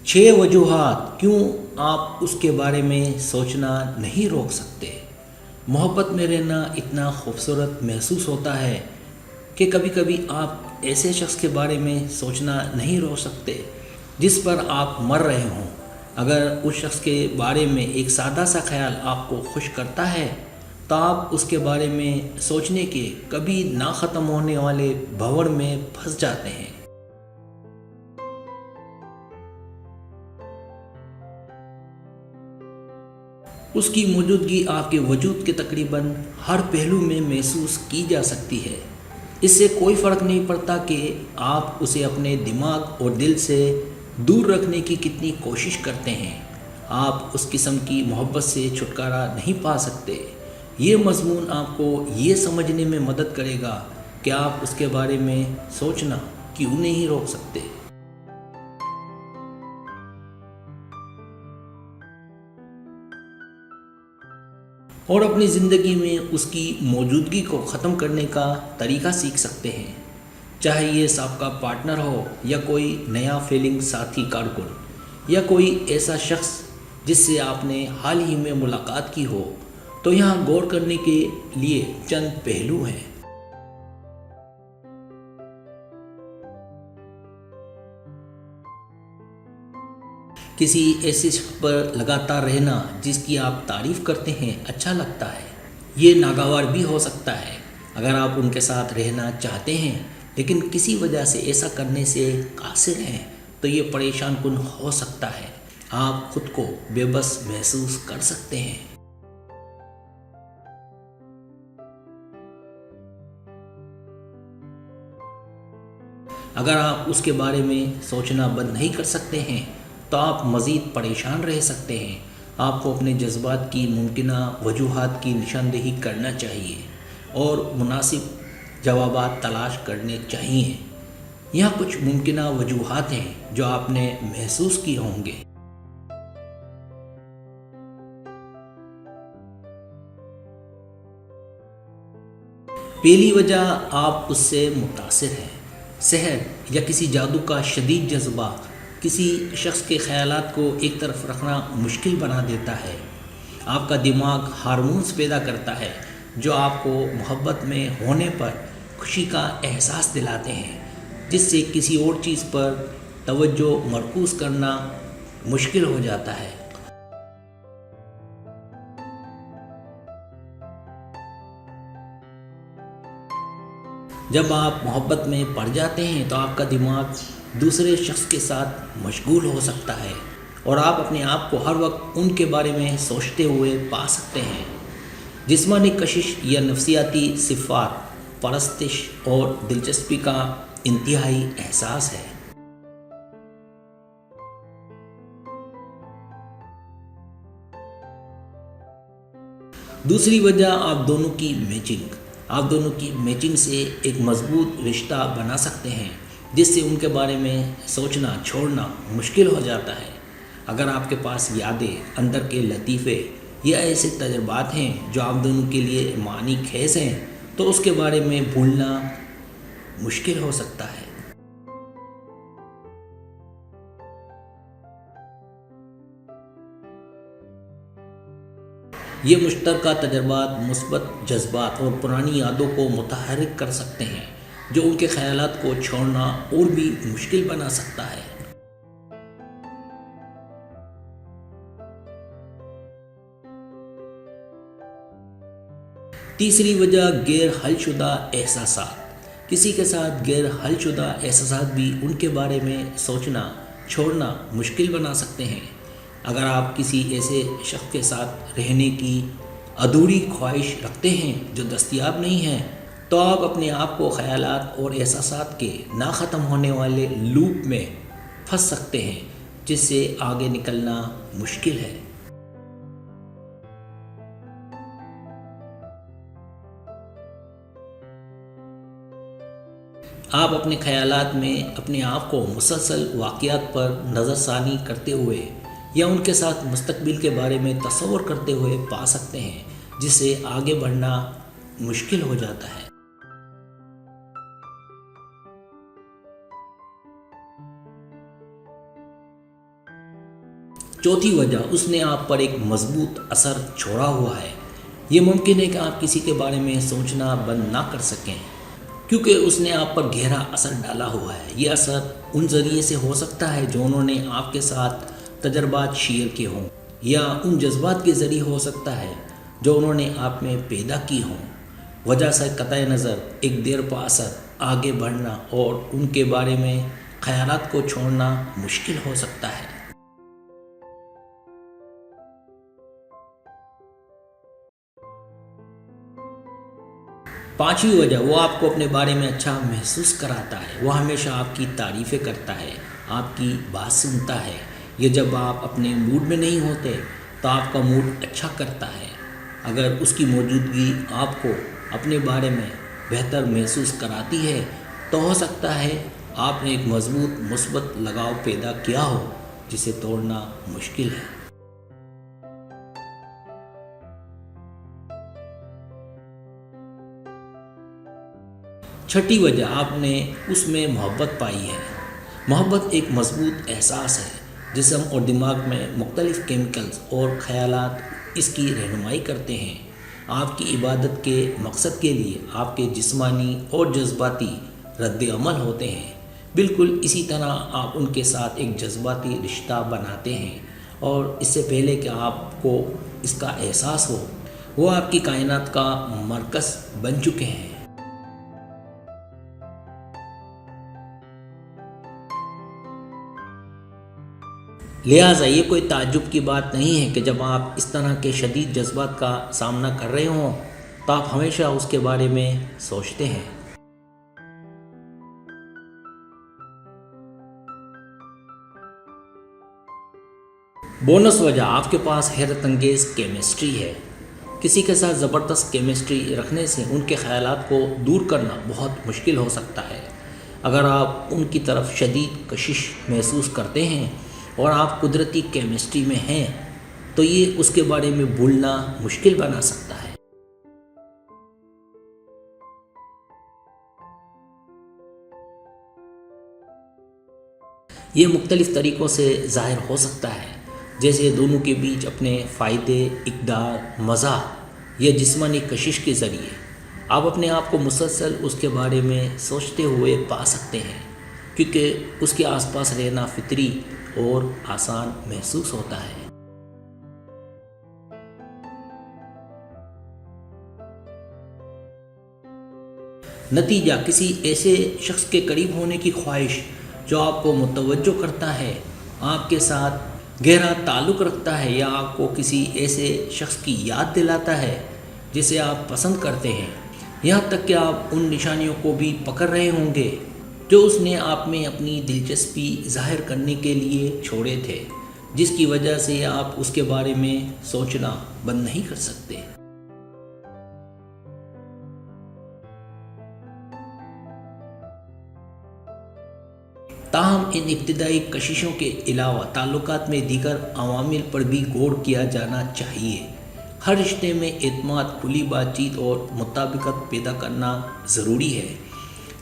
6 وجوہات کیوں آپ اس کے بارے میں سوچنا نہیں روک سکتے۔ محبت میں رہنا اتنا خوبصورت محسوس ہوتا ہے کہ کبھی کبھی آپ ایسے شخص کے بارے میں سوچنا نہیں روک سکتے جس پر آپ مر رہے ہوں۔ اگر اس شخص کے بارے میں ایک سادہ سا خیال آپ کو خوش کرتا ہے تو آپ اس کے بارے میں سوچنے کے کبھی نہ ختم ہونے والے بھنور میں پھنس جاتے ہیں۔ اس کی موجودگی آپ کے وجود کے تقریباً ہر پہلو میں محسوس کی جا سکتی ہے۔ اس سے کوئی فرق نہیں پڑتا کہ آپ اسے اپنے دماغ اور دل سے دور رکھنے کی کتنی کوشش کرتے ہیں، آپ اس قسم کی محبت سے چھٹکارا نہیں پا سکتے۔ یہ مضمون آپ کو یہ سمجھنے میں مدد کرے گا کہ آپ اس کے بارے میں سوچنا کیوں نہیں روک سکتے۔ اور اپنی زندگی میں اس کی موجودگی کو ختم کرنے کا طریقہ سیکھ سکتے ہیں، چاہے یہ سابقہ پارٹنر ہو یا کوئی نیا فیلنگ ساتھی کارکن یا کوئی ایسا شخص جس سے آپ نے حال ہی میں ملاقات کی ہو۔ تو یہاں غور کرنے کے لیے چند پہلو ہیں۔ کسی ایسے شخص پر لگاتار رہنا جس کی آپ تعریف کرتے ہیں اچھا لگتا ہے، یہ ناگوار بھی ہو سکتا ہے۔ اگر آپ ان کے ساتھ رہنا چاہتے ہیں لیکن کسی وجہ سے ایسا کرنے سے قاصر ہیں تو یہ پریشان کن ہو سکتا ہے۔ آپ خود کو بے بس محسوس کر سکتے ہیں۔ اگر آپ اس کے بارے میں سوچنا بند نہیں کر سکتے ہیں تو آپ مزید پریشان رہ سکتے ہیں۔ آپ کو اپنے جذبات کی ممکنہ وجوہات کی نشاندہی کرنا چاہیے اور مناسب جوابات تلاش کرنے چاہیے۔ یہاں کچھ ممکنہ وجوہات ہیں جو آپ نے محسوس کی ہوں گے۔ پہلی وجہ، آپ اس سے متاثر ہیں۔ سحر یا کسی جادو کا شدید جذبہ کسی شخص کے خیالات کو ایک طرف رکھنا مشکل بنا دیتا ہے۔ آپ کا دماغ ہارمونز پیدا کرتا ہے جو آپ کو محبت میں ہونے پر خوشی کا احساس دلاتے ہیں، جس سے کسی اور چیز پر توجہ مرکوز کرنا مشکل ہو جاتا ہے۔ جب آپ محبت میں پڑ جاتے ہیں تو آپ کا دماغ دوسرے شخص کے ساتھ مشغول ہو سکتا ہے اور آپ اپنے آپ کو ہر وقت ان کے بارے میں سوچتے ہوئے پا سکتے ہیں۔ جسمانی کشش یا نفسیاتی صفات پرستش اور دلچسپی کا انتہائی احساس ہے۔ دوسری وجہ، آپ دونوں کی میچنگ سے ایک مضبوط رشتہ بنا سکتے ہیں جس سے ان کے بارے میں سوچنا چھوڑنا مشکل ہو جاتا ہے۔ اگر آپ کے پاس یادیں، اندر کے لطیفے یا ایسے تجربات ہیں جو آپ دونوں کے لیے معنی خیز ہیں تو اس کے بارے میں بھولنا مشکل ہو سکتا ہے۔ یہ مشترکہ تجربات مثبت جذبات اور پرانی یادوں کو متحرک کر سکتے ہیں جو ان کے خیالات کو چھوڑنا اور بھی مشکل بنا سکتا ہے۔ تیسری وجہ، غیر حل شدہ احساسات۔ کسی کے ساتھ غیر حل شدہ احساسات بھی ان کے بارے میں سوچنا چھوڑنا مشکل بنا سکتے ہیں۔ اگر آپ کسی ایسے شخص کے ساتھ رہنے کی ادھوری خواہش رکھتے ہیں جو دستیاب نہیں ہے تو آپ اپنے آپ کو خیالات اور احساسات کے نہ ختم ہونے والے لوپ میں پھنس سکتے ہیں جس سے آگے نکلنا مشکل ہے۔ آپ اپنے خیالات میں اپنے آپ کو مسلسل واقعات پر نظر ثانی کرتے ہوئے یا ان کے ساتھ مستقبل کے بارے میں تصور کرتے ہوئے پا سکتے ہیں جس سے آگے بڑھنا مشکل ہو جاتا ہے۔ چوتھی وجہ، اس نے آپ پر ایک مضبوط اثر چھوڑا ہوا ہے۔ یہ ممکن ہے کہ آپ کسی کے بارے میں سوچنا بند نہ کر سکیں کیونکہ اس نے آپ پر گہرا اثر ڈالا ہوا ہے۔ یہ اثر ان ذریعے سے ہو سکتا ہے جو انہوں نے آپ کے ساتھ تجربات شیئر کیے ہوں، یا ان جذبات کے ذریعے ہو سکتا ہے جو انہوں نے آپ میں پیدا کی ہوں۔ وجہ سے قطع نظر ایک دیر پا اثر آگے بڑھنا اور ان کے بارے میں خیالات کو چھوڑنا مشکل ہو سکتا ہے۔ پانچویں وجہ، وہ آپ کو اپنے بارے میں اچھا محسوس کراتا ہے۔ وہ ہمیشہ آپ کی تعریفیں کرتا ہے، آپ کی بات سنتا ہے۔ یہ جب آپ اپنے موڈ میں نہیں ہوتے تو آپ کا موڈ اچھا کرتا ہے۔ اگر اس کی موجودگی آپ کو اپنے بارے میں بہتر محسوس کراتی ہے تو ہو سکتا ہے آپ نے ایک مضبوط مثبت لگاؤ پیدا کیا ہو جسے توڑنا مشکل ہے۔ چھٹی وجہ، آپ نے اس میں محبت پائی ہے۔ محبت ایک مضبوط احساس ہے۔ جسم اور دماغ میں مختلف کیمیکلز اور خیالات اس کی رہنمائی کرتے ہیں۔ آپ کی عبادت کے مقصد کے لیے آپ کے جسمانی اور جذباتی رد عمل ہوتے ہیں۔ بالکل اسی طرح آپ ان کے ساتھ ایک جذباتی رشتہ بناتے ہیں، اور اس سے پہلے کہ آپ کو اس کا احساس ہو وہ آپ کی کائنات کا مرکز بن چکے ہیں۔ لہٰذا یہ کوئی تعجب کی بات نہیں ہے کہ جب آپ اس طرح کے شدید جذبات کا سامنا کر رہے ہوں تو آپ ہمیشہ اس کے بارے میں سوچتے ہیں۔ بونس وجہ، آپ کے پاس حیرت انگیز کیمسٹری ہے۔ کسی کے ساتھ زبردست کیمسٹری رکھنے سے ان کے خیالات کو دور کرنا بہت مشکل ہو سکتا ہے۔ اگر آپ ان کی طرف شدید کشش محسوس کرتے ہیں اور آپ قدرتی کیمسٹری میں ہیں تو یہ اس کے بارے میں بھولنا مشکل بنا سکتا ہے۔ یہ مختلف طریقوں سے ظاہر ہو سکتا ہے، جیسے دونوں کے بیچ اپنے فائدے، اقدار، مزاح یا جسمانی کشش کے ذریعے آپ اپنے آپ کو مسلسل اس کے بارے میں سوچتے ہوئے پا سکتے ہیں، کیونکہ اس کے آس پاس رہنا فطری اور آسان محسوس ہوتا ہے۔ نتیجہ، کسی ایسے شخص کے قریب ہونے کی خواہش جو آپ کو متوجہ کرتا ہے، آپ کے ساتھ گہرا تعلق رکھتا ہے، یا آپ کو کسی ایسے شخص کی یاد دلاتا ہے جسے آپ پسند کرتے ہیں، یہاں تک کہ آپ ان نشانیوں کو بھی پکڑ رہے ہوں گے جو اس نے آپ میں اپنی دلچسپی ظاہر کرنے کے لیے چھوڑے تھے، جس کی وجہ سے آپ اس کے بارے میں سوچنا بند نہیں کر سکتے۔ تاہم ان ابتدائی کششوں کے علاوہ تعلقات میں دیگر عوامل پر بھی غور کیا جانا چاہیے۔ ہر رشتے میں اعتماد، کھلی بات چیت اور مطابقت پیدا کرنا ضروری ہے۔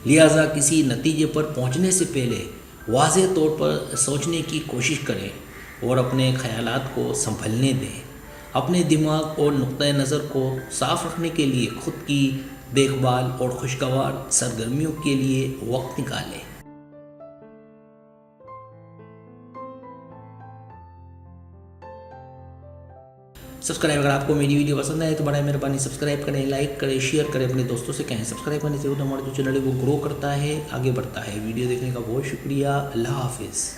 لہٰذا کسی نتیجے پر پہنچنے سے پہلے واضح طور پر سوچنے کی کوشش کریں اور اپنے خیالات کو سنبھلنے دیں۔ اپنے دماغ اور نقطۂ نظر کو صاف رکھنے کے لیے خود کی دیکھ بھال اور خوشگوار سرگرمیوں کے لیے وقت نکالیں۔ سبسکرائب، اگر آپ کو میری ویڈیو پسند آئے تو بڑا مہربانی سبسکرائب کریں، لائک کریں، شیئر کریں، اپنے دوستوں سے کہیں۔ سبسکرائب کرنے سے ہمارا جو چینل ہے وہ گرو کرتا ہے، آگے بڑھتا ہے۔ ویڈیو دیکھنے کا بہت شکریہ۔ اللہ حافظ۔